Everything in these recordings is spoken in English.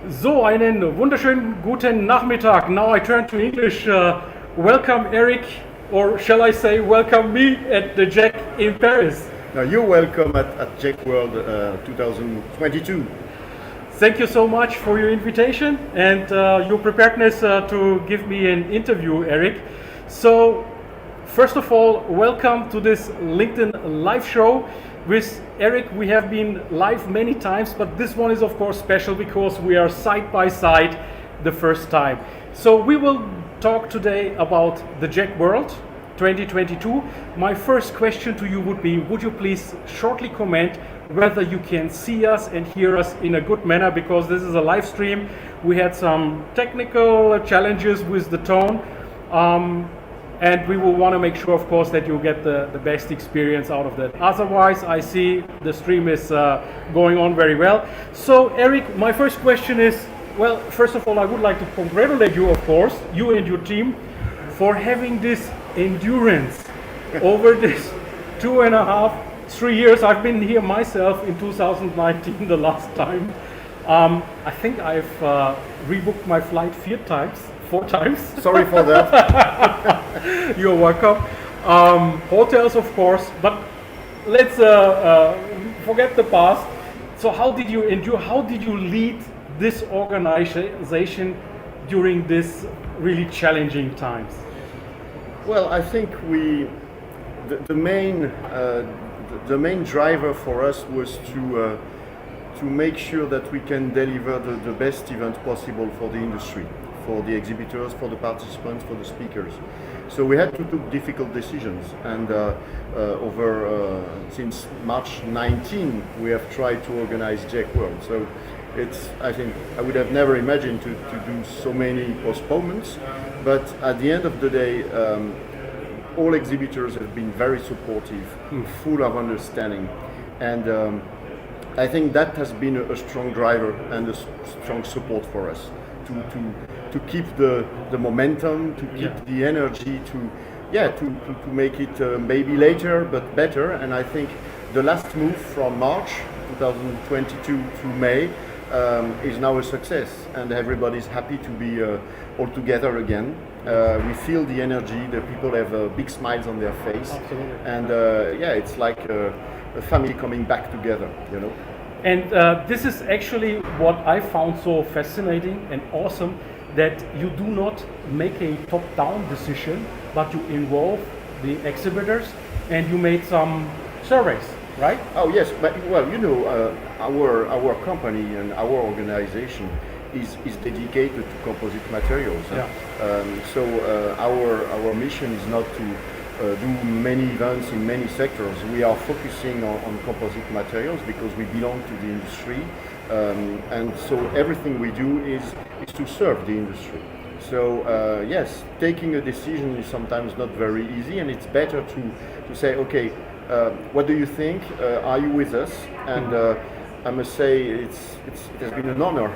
So, einen wunderschönen guten Nachmittag. Now I turn to English. Welcome Eric, or shall I say welcome me at the JEC in Paris. Now you're welcome at JEC World 2022. Thank you so much for your invitation and your preparedness to give me an interview, Eric. So, first of all, welcome to this LinkedIn live show. With Eric, we have been live many times, but this one is of course special because we are side by side the first time. So we will talk today about the JEC World 2022. My first question to you would be, would you please shortly comment whether you can see us and hear us in a good manner, because this is a live stream. We had some technical challenges with the tone. And we will want to make sure, of course, that you get the best experience out of that. Otherwise, I see the stream is going on very well. So, Eric, my first question is, well, first of all, I would like to congratulate you, of course, you and your team, for having this endurance over this 2.5, 3 years. I've been here myself in 2019, the last time. I think I've rebooked my flight 4 times. Sorry for that. You're welcome. Hotels, of course, but let's forget the past. So how did you endure, how did you lead this organization during this really challenging times? Well, I think the main driver for us was to make sure that we can deliver the best event possible for the industry, for the exhibitors, for the participants, for the speakers. So we had to take difficult decisions, and since March 19 we have tried to organize JEC World. So I think I would have never imagined to do so many postponements, but at the end of the day all exhibitors have been very supportive, full of understanding, and I think that has been a strong driver and a strong support for us to keep the momentum, to keep the energy, to make it maybe later but better. And I think the last move from March 2022 to May is now a success, and everybody's happy to be all together again. We feel the energy, the people have big smiles on their face. Absolutely. And it's like a family coming back together, you know. And this is actually what I found so fascinating and awesome, that you do not make a top-down decision, but you involve the exhibitors and you made some surveys, right? Oh yes, but well, you know, our company and our organization is dedicated to composite materials. Yeah. So our mission is not to do many events in many sectors. We are focusing on composite materials because we belong to the industry, and so everything we do is to serve the industry. So yes, taking a decision is sometimes not very easy, and it's better to say, okay, what do you think? Are you with us? And I must say it has been an honor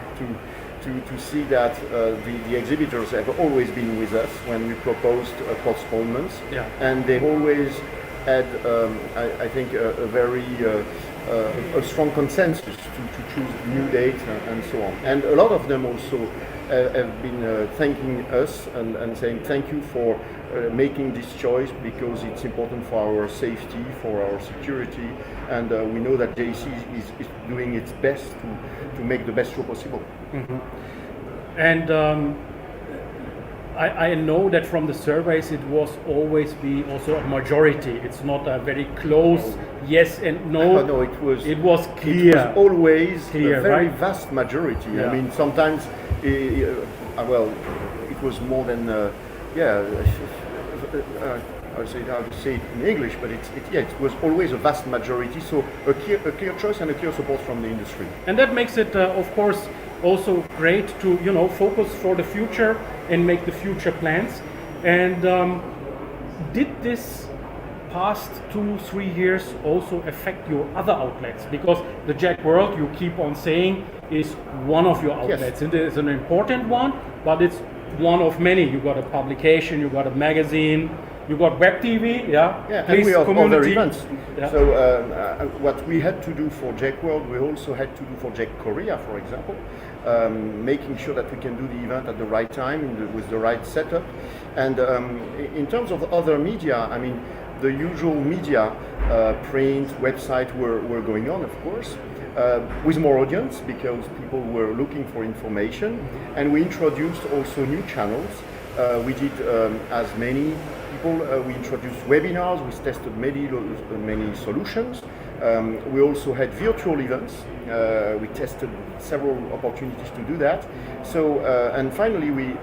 to see that the exhibitors have always been with us when we proposed postponements, and they always had, I think, a very a strong consensus to choose new dates and so on. And a lot of them also have been thanking us and saying thank you for making this choice, because it's important for our safety, for our security, and we know that JEC is doing its best to make the best show possible. Mm-hmm. And I know that from the surveys it was always be also a majority. It's not a very close yes and no. No, it was clear. It was always clear, a very right? vast majority. Yeah. I mean, sometimes, well, it was more than I'll say how to say it in English, but it was always a vast majority. So a clear choice and a clear support from the industry. And that makes it, of course, also great to focus for the future and make the future plans. And did this past 2-3 years also affect your other outlets? Because the JEC World, you keep on saying, is one of your outlets. Yes. It is an important one, but it's one of many. You got a publication, you got a magazine, You got web TV, yeah. Yeah, and Please, we have other community. events. Yeah. So what we had to do for JEC World, we also had to do for JEC Korea, for example, making sure that we can do the event at the right time with the right setup. And in terms of other media, I mean, the usual media, print, website were going on, of course, with more audience because people were looking for information, and we introduced also new channels. We did as many people. We introduced webinars. We tested many solutions. We also had virtual events. We tested several opportunities to do that. So and finally, we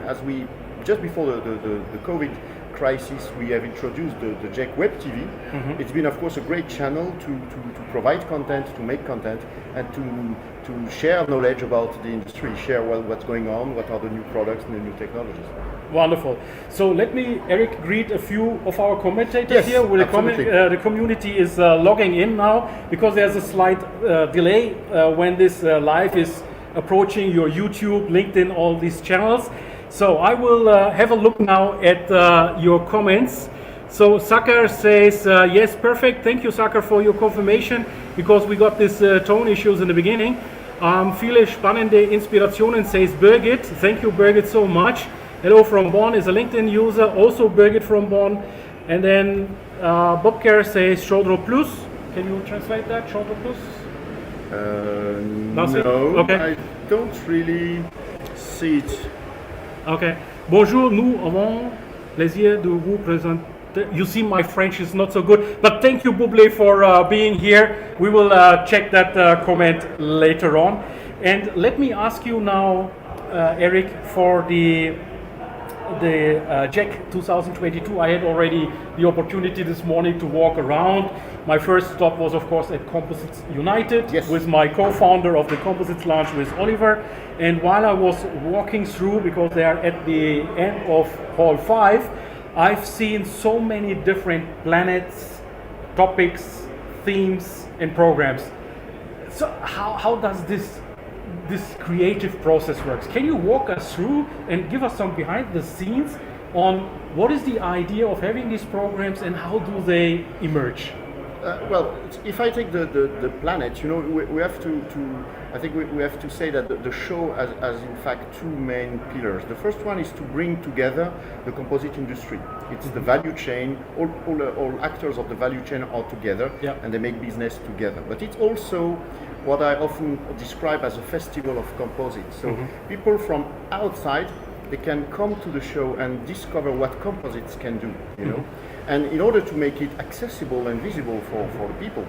just before the COVID crisis, we have introduced the JEC Web TV. Mm-hmm. It's been, of course, a great channel to provide content, to make content, and to share knowledge about the industry, share what's going on, what are the new products and the new technologies. Wonderful. So let me, Eric, greet a few of our commentators yes, here. The community is logging in now because there's a slight delay when this live is approaching your YouTube, LinkedIn, all these channels. So I will have a look now at your comments. So Sakar says, yes, perfect. Thank you, Sakar, for your confirmation, because we got these tone issues in the beginning. Viele spannende Inspirationen, says Birgit. Thank you, Birgit, so much. Hello from Bonn is a LinkedIn user, also Birgit from Bonn. And then Bobker says Chaudron Plus. Can you translate that, Chaudron Plus? No, okay. I don't really see it. Okay. Bonjour, nous avons plaisir de vous présenter. You see, my French is not so good, but thank you, Bublé, for being here. We will check that comment later on. And let me ask you now, Eric, for the JEC 2022. I had already the opportunity this morning to walk around. My first stop was, of course, at Composites United, yes, with my co-founder of the Composites launch with Oliver. And while I was walking through, because they are at the end of Hall 5, I've seen so many different planets, topics, themes, and programs. So how does this creative process works? Can you walk us through and give us some behind the scenes on what is the idea of having these programs and how do they emerge? Well, if I take the planet, you know, we have to I think we have to say that the show has in fact two main pillars. The first one is to bring together the composite industry. It's the value chain. All actors of the value chain are together, yeah, and they make business together. But it's also what I often describe as a festival of composites. So people from outside, they can come to the show and discover what composites can do, you know. And in order to make it accessible and visible for the people,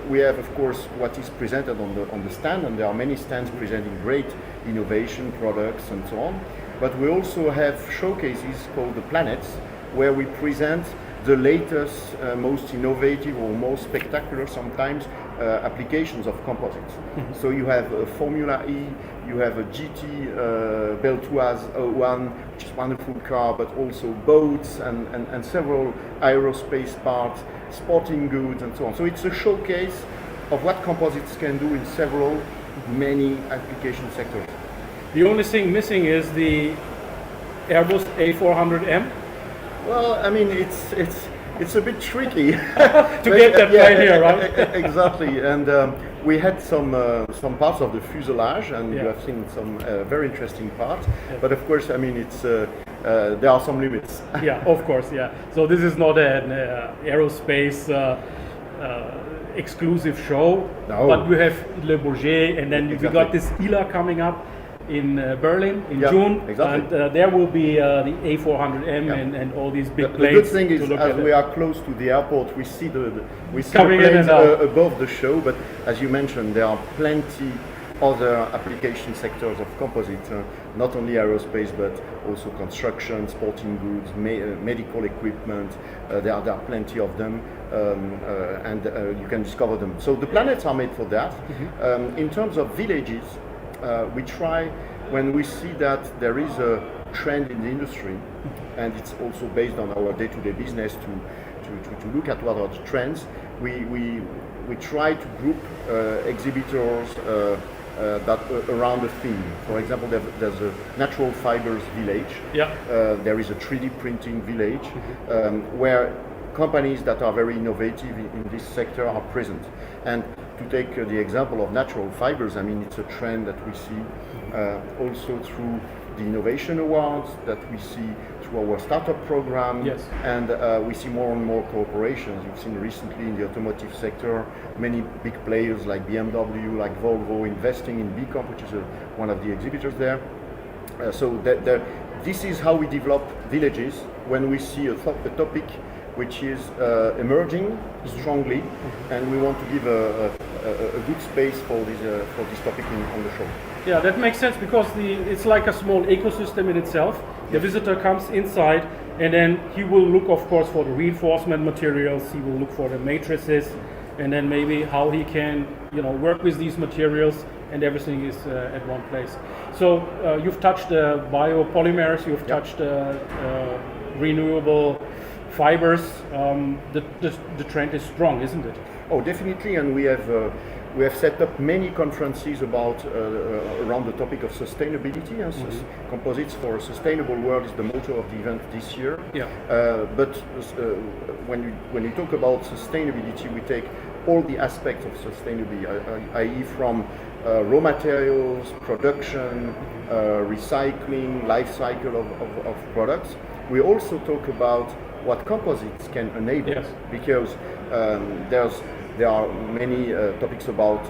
we have, of course, what is presented on the stand, and there are many stands presenting great innovation products and so on. But we also have showcases called the Planets, where we present the latest, most innovative or most spectacular sometimes applications of composites. So you have a Formula E, you have a GT Beltoise 01, which is a wonderful car, but also boats and several aerospace parts, sporting goods and so on. So it's a showcase of what composites can do in many application sectors. The only thing missing is the Airbus A400M. Well, I mean, it's a bit tricky to get that right here, right? Exactly, and we had some parts of the fuselage, and you have seen some very interesting parts. Yeah. But of course, I mean, it's there are some limits. Yeah, of course, yeah. So this is not an aerospace exclusive show, no, but we have Le Bourget, and then we got this ILA coming up in Berlin in June, exactly, and there will be the A400M and all these big planes. The good thing is, as we are close to the airport, we see the planes above the show. But as you mentioned, there are plenty other application sectors of composites, not only aerospace but also construction, sporting goods, medical equipment. There are plenty of them, and you can discover them. So the planets are made for that. In terms of villages, we try, when we see that there is a trend in the industry, and it's also based on our day-to-day business to look at what are the trends, we try to group exhibitors, that around a theme. For example, there's a natural fibers village. Yeah. There is a 3D printing village where companies that are very innovative in this sector are present. And to take the example of natural fibers, I mean, it's a trend that we see also through the innovation awards, that we see through our startup program. Yes. And we see more and more cooperations. You've seen recently in the automotive sector many big players like BMW, like Volvo, investing in Bcomp, which is one of the exhibitors there. So this is how we develop villages when we see a topic which is emerging strongly, and we want to give a good space for this topic on the show. Yeah, that makes sense, because it's like a small ecosystem in itself. The visitor comes inside, and then he will look, of course, for the reinforcement materials. He will look for the matrices, and then maybe how he can, work with these materials, and everything is at one place. So you've touched biopolymers, you've touched renewable fibers. The trend is strong, isn't it? Oh, definitely, and we have set up many conferences about around the topic of sustainability. And Composites for a Sustainable World is the motto of the event this year. Yeah. But when you talk about sustainability, we take all the aspects of sustainability, i.e. from raw materials, production, recycling, life cycle of products. We also talk about what composites can enable, yes. Because there are many topics about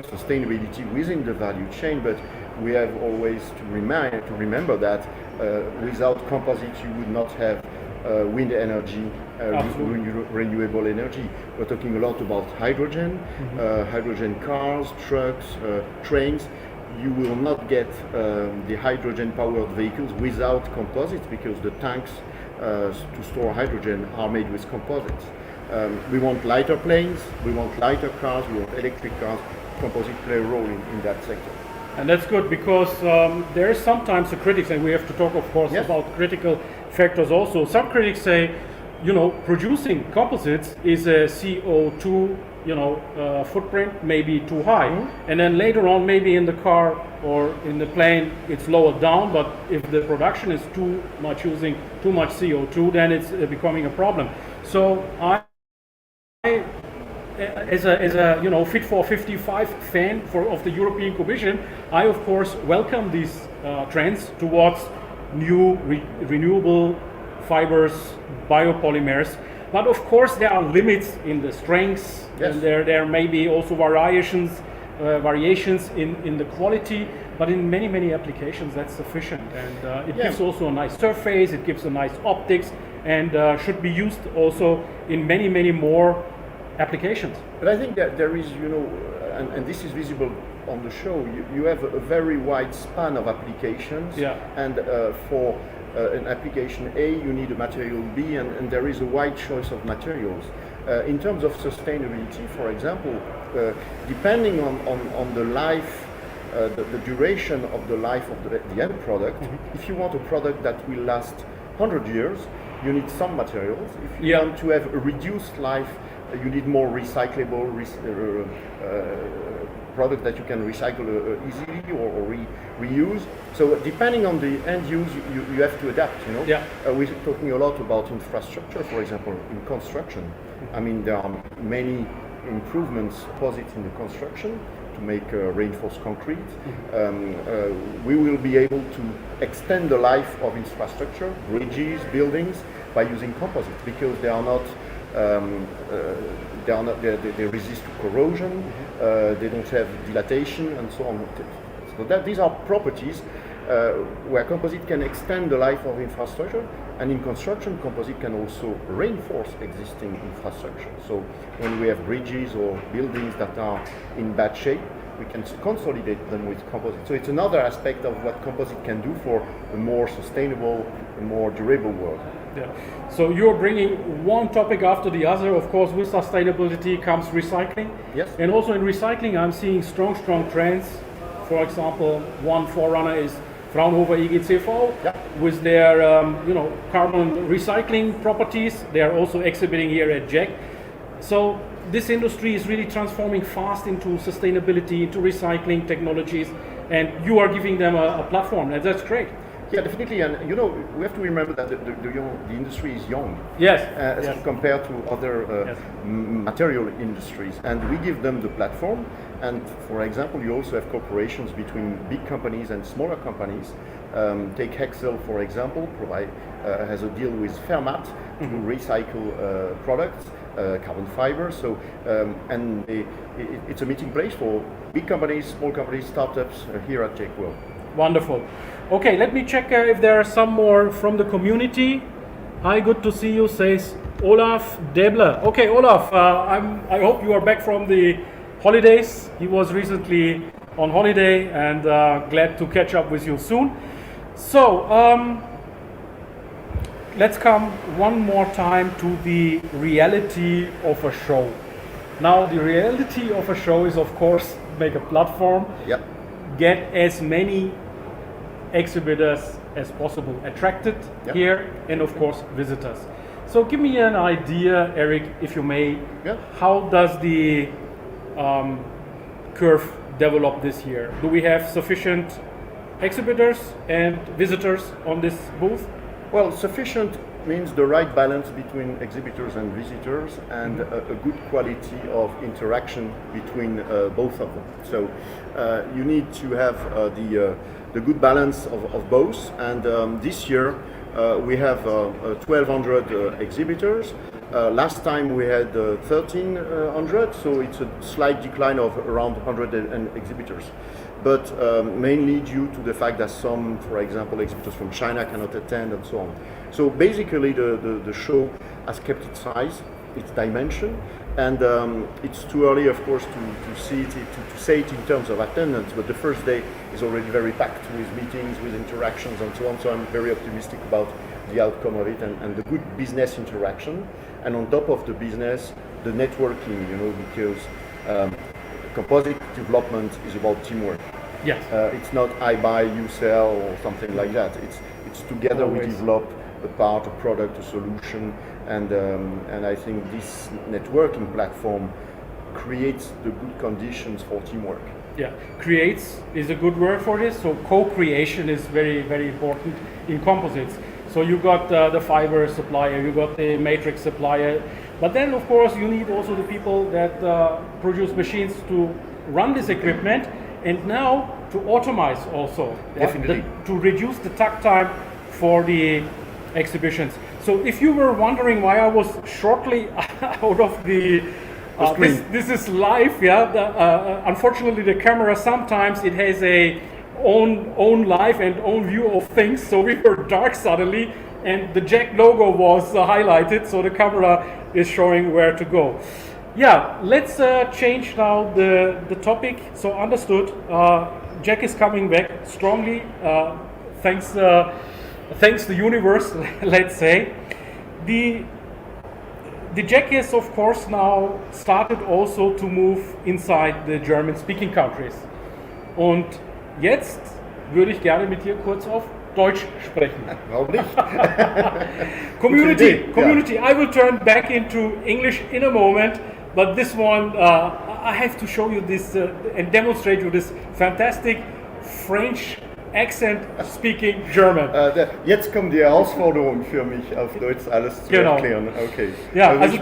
sustainability within the value chain, but we have always to remember that without composites you would not have wind energy, renewable energy. We're talking a lot about hydrogen, hydrogen cars, trucks, trains. You will not get the hydrogen-powered vehicles without composites, because the tanks to store hydrogen are made with composites. We want lighter planes, we want lighter cars, we want electric cars. Composite play a role in that sector. And that's good, because there is sometimes a critics, and we have to talk, of course, yes. about critical factors also. Some critics say, producing composites is a CO2, footprint maybe too high. And then later on, maybe in the car or in the plane, it's lowered down. But if the production is using too much CO2, then it's becoming a problem. So as a Fit for 55 fan of the European Commission, I of course welcome these trends towards new renewable fibers, biopolymers. But of course there are limits in the strengths, yes. And there may be also variations in the quality. But in many applications that's sufficient, and it gives also a nice surface. It gives a nice optics, and should be used also in many more applications. But I think that there is, and this is visible on the show, you have a very wide span of applications. Yeah. And for an application A, you need a material B, and there is a wide choice of materials. In terms of sustainability, for example, depending on the life, the duration of the life of the end product, if you want a product that will last 100 years, you need some materials. If you want to have a reduced life, you need more recyclable product that you can recycle easily or reuse. So depending on the end use, you have to adapt. Yeah. We're talking a lot about infrastructure, for example, in construction. I mean, there are many improvements composites in the construction to make reinforced concrete. We will be able to extend the life of infrastructure, bridges, buildings, by using composites, because they are not. They resist to corrosion. They don't have dilatation and so on. So these are properties where composite can extend the life of infrastructure, and in construction, composite can also reinforce existing infrastructure. So when we have bridges or buildings that are in bad shape, we can consolidate them with composite. So it's another aspect of what composite can do for a more sustainable, a more durable world. Yeah. So you're bringing one topic after the other. Of course, with sustainability comes recycling. Yes. And also in recycling, I'm seeing strong trends. For example, one forerunner is Fraunhofer IGCV, with their carbon recycling properties. They are also exhibiting here at JEC. So this industry is really transforming fast into sustainability, into recycling technologies, and you are giving them a platform, and that's great. Yeah, definitely, and we have to remember that the industry is young. Yes. As compared to other Yes. material industries, and we give them the platform. And for example, you also have corporations between big companies and smaller companies. Take Hexel, for example, has a deal with Fermat to recycle products, carbon fiber. So, and it's a meeting place for big companies, small companies, startups here at JEC World. Wonderful. Okay, let me check if there are some more from the community. Hi, good to see you, says Olaf Debler. Okay, Olaf, I hope you are back from the holidays. He was recently on holiday, and glad to catch up with you soon. So, let's come one more time to the reality of a show. Now, the reality of a show is, of course, make a platform, Yep. get as many exhibitors as possible attracted Yep. here, and of course visitors. So give me an idea, Eric, if you may. Yeah. How does the curve develop this year? Do we have sufficient exhibitors and visitors on this booth? Well, sufficient means the right balance between exhibitors and visitors, and a good quality of interaction between both of them. So you need to have the good balance of both. And this year we have 1,200 exhibitors. Last time we had 1,300, so it's a slight decline of around 100 exhibitors. But mainly due to the fact that some, for example, exhibitors from China cannot attend and so on. So basically the show has kept its size, its dimension, and it's too early, of course, to see it, to say it in terms of attendance, but the first day is already very packed with meetings, with interactions and so on, so I'm very optimistic about the outcome of it and the good business interaction. And on top of the business, the networking, because composite development is about teamwork. Yes. It's not I buy, you sell, or something like that. It's together Always. we develop a part, a product, a solution, and I think this networking platform creates the good conditions for teamwork. Yeah, creates is a good word for this. So co-creation is very, very important in composites. So you got the fiber supplier, you got the matrix supplier, but then of course you need also the people that produce machines to run this equipment, and now to automate also. Definitely. To reduce the takt time for the exhibitions. So if you were wondering why I was shortly out of the this is live, yeah. Unfortunately, the camera sometimes it has a own life and own view of things. So we were dark suddenly, and the JEC logo was highlighted. So the camera is showing where to go. Yeah, let's change now the topic. So understood. JEC is coming back strongly. Thanks the universe, let's say. The JEC is of course now started also to move inside the German-speaking countries. Und jetzt würde ich gerne mit dir kurz auf Deutsch sprechen. Warum nicht? Community. I will turn back into English in a moment, but this one I have to show you this and demonstrate you this fantastic French accent speaking German. Jetzt kommt die Herausforderung für mich, auf Deutsch alles zu erklären. Okay. Ja, also also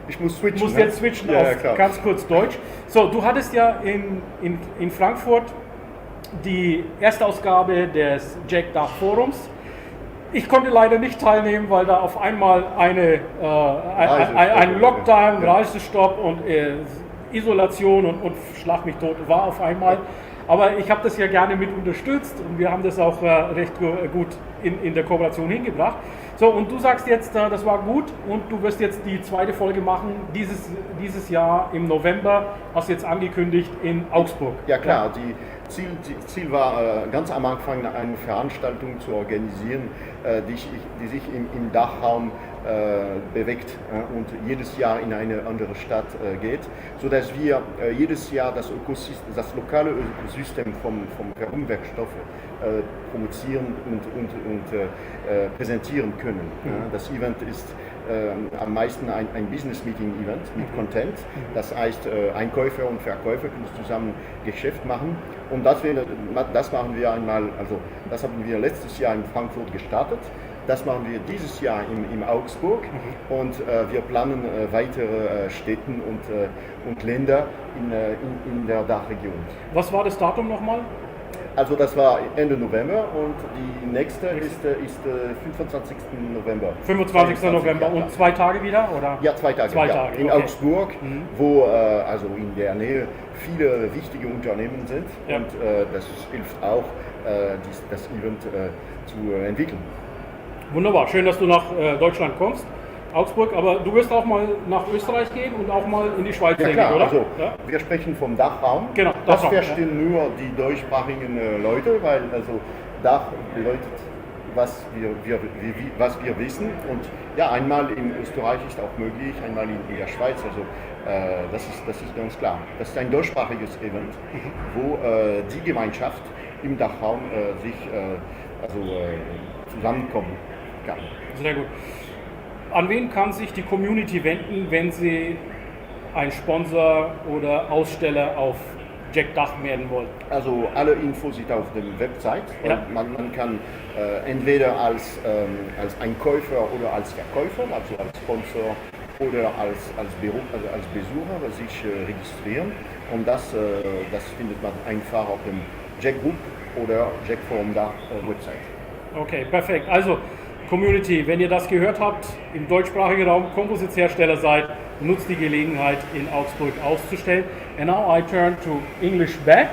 ich muss switchen. Du musst jetzt switchen auf klar. ganz kurz Deutsch. So, du hattest ja in Frankfurt die Erstausgabe des JEC Dach Forums. Ich konnte leider nicht teilnehmen, weil da auf einmal ein Lockdown, Reisestopp und Isolation und Schlag mich tot war auf einmal. Aber ich habe das ja gerne mit unterstützt und wir haben das auch recht gut in der Kooperation hingebracht. So, und du sagst jetzt, das war gut und du wirst jetzt die zweite Folge machen, dieses Jahr im November, hast jetzt angekündigt in Augsburg. Ja klar, Ziel war ganz am Anfang eine Veranstaltung zu organisieren, die sich im Dachraum bewegt und jedes Jahr in eine andere Stadt geht, sodass wir jedes Jahr das lokale Ökosystem vom Verumwerkstoffe promocieren und präsentieren können. Das Event ist am meisten ein Business-Meeting-Event mit Content. Das heißt, Einkäufer und Verkäufer können zusammen Geschäft machen. Und das machen wir einmal, also das haben wir letztes Jahr in Frankfurt gestartet. Das machen wir dieses Jahr in Augsburg und wir planen weitere Städte und Länder in der Dachregion. Was war das Datum nochmal? Also das war Ende November und die nächste ist 25. November. 25. November und 2 Tage wieder, oder? Ja, 2 Tage. 2 Tage. In okay. Augsburg, wo also in der Nähe viele wichtige Unternehmen sind und das hilft auch, das Event zu entwickeln. Wunderbar, schön, dass du nach Deutschland kommst, Augsburg, aber du wirst auch mal nach Österreich gehen und auch mal in die Schweiz, ja, klar, oder? Also, ja? Wir sprechen vom Dachraum. Genau, das Dachraum, verstehen nur die deutschsprachigen Leute, weil also Dach bedeutet, was wir wissen. Und ja, einmal in Österreich ist auch möglich, einmal in der Schweiz. Also das ist ganz klar. Das ist ein deutschsprachiges Event, wo die Gemeinschaft im Dachraum sich zusammenkommen kann. Sehr gut. An wen kann sich die Community wenden, wenn sie ein Sponsor oder Aussteller auf JEC Dach werden wollen? Also alle Infos sind auf der Website. Ja. Man kann entweder als Einkäufer oder als Verkäufer, also als Sponsor oder als Besucher sich registrieren. Und das findet man einfach auf dem JEC Group oder JEC Forum Dach Website. Okay, perfekt. Also Community, wenn ihr das gehört habt, im deutschsprachigen Raum Composites Hersteller seid, nutzt die Gelegenheit in Augsburg auszustellen. And now I turn to English back.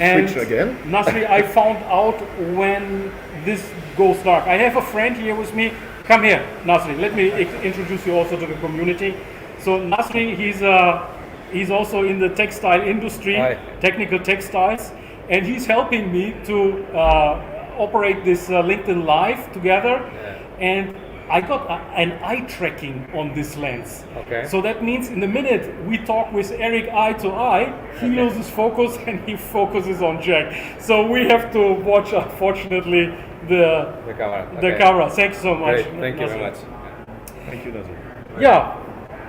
And Switch again. Nasri, I found out when this goes dark. I have a friend here with me. Come here, Nasri. Let me introduce you also to the community. So Nasri, he's also in the textile industry, Hi. technical textiles, and he's helping me to operate this LinkedIn Live together. Yeah. And I got an eye tracking on this lens. Okay. So that means in the minute we talk with Eric eye to eye, he loses focus and he focuses on JEC. So we have to watch, unfortunately, the camera. the camera. Thanks so much. Great. Thank you very much. Thank you, Nazir. Yeah.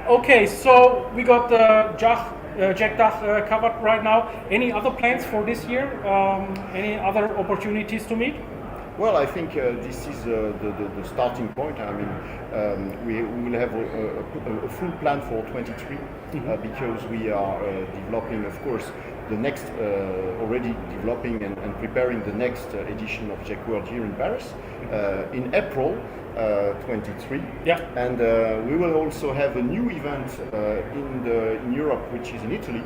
Okay, so we got the JEC Dach covered right now. Any other plans for this year? Any other opportunities to meet? Well, I think this is the starting point. I mean, we will have a full plan for 23 because we are developing, of course, the next, already developing and preparing the next edition of JEC World here in Paris in April 23. Yeah. And we will also have a new event in Europe, which is in Italy.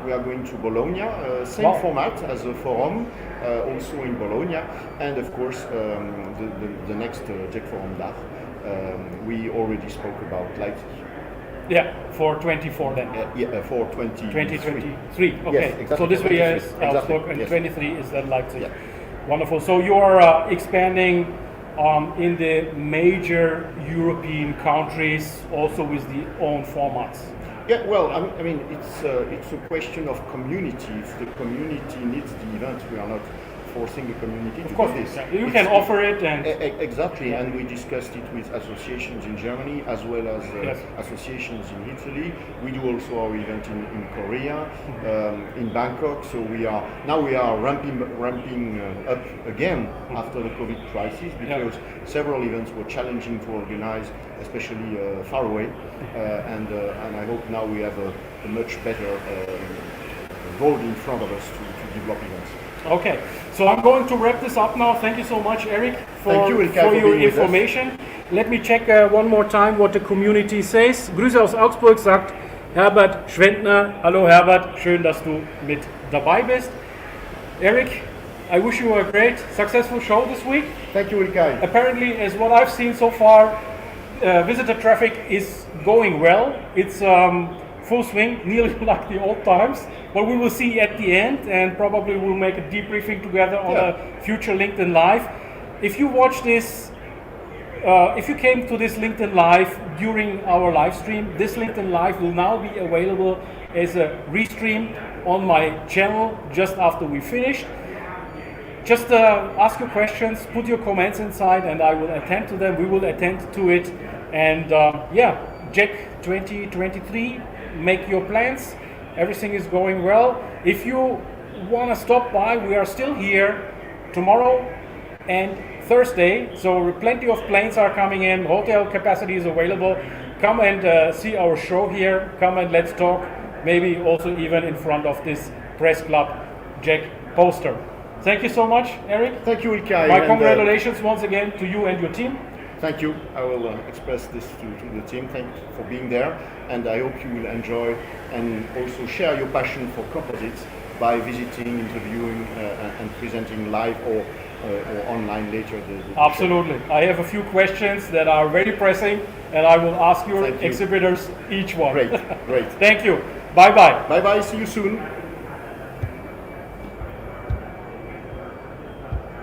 We are going to Bologna, same format as a forum, also in Bologna, and of course the next JEC Forum Dach. We already spoke about Leipzig. Yeah, for 24 then. For 2023. Okay, Yes, exactly. so this year is Exactly. Augsburg and Yes. 23 is then Leipzig. Yeah. Wonderful. So you are expanding in the major European countries, also with the own formats. Yeah, well, I mean, it's a question of community. If the community needs the event, we are not forcing the community to do this. You can offer it, and exactly, and we discussed it with associations in Germany as well as associations in Italy. We do also our event in Korea, in Bangkok. So we are ramping up again after the COVID crisis because several events were challenging to organize, especially far away, and I hope now we have a much better road in front of us to develop events. Okay, so I'm going to wrap this up now. Thank you so much, Eric, for for your information. Let me check one more time what the community says. Grüße aus Augsburg, sagt Herbert Schwendner. Hallo Herbert, schön, dass du mit dabei bist. Eric, I wish you a great, successful show this week. Thank you, Ilkay. Apparently, as what I've seen so far, visitor traffic is going well. It's full swing, nearly like the old times. But we will see at the end, and probably we'll make a debriefing together on a future LinkedIn Live. If you watch this, if you came to this LinkedIn Live during our live stream, this LinkedIn Live will now be available as a restream on my channel just after we finish. Just ask your questions, put your comments inside, and I will attend to them. We will attend to it And yeah, JEC 2023, make your plans. Everything is going well. If you want to stop by, we are still here tomorrow and Thursday. So plenty of planes are coming in. Hotel capacity is available. Come and see our show here. Come and let's talk. Maybe also even in front of this press club JEC poster. Thank you so much, Eric. Thank you, Ilkay. My congratulations once again to you and your team. Thank you. I will express this to the team. Thank you for being there, and I hope you will enjoy and also share your passion for composites by visiting, interviewing, and presenting live or online later. Absolutely. Show. I have a few questions that are very pressing, and I will ask your exhibitors each one. Great, great. Thank you. Bye bye. Bye bye. See you soon.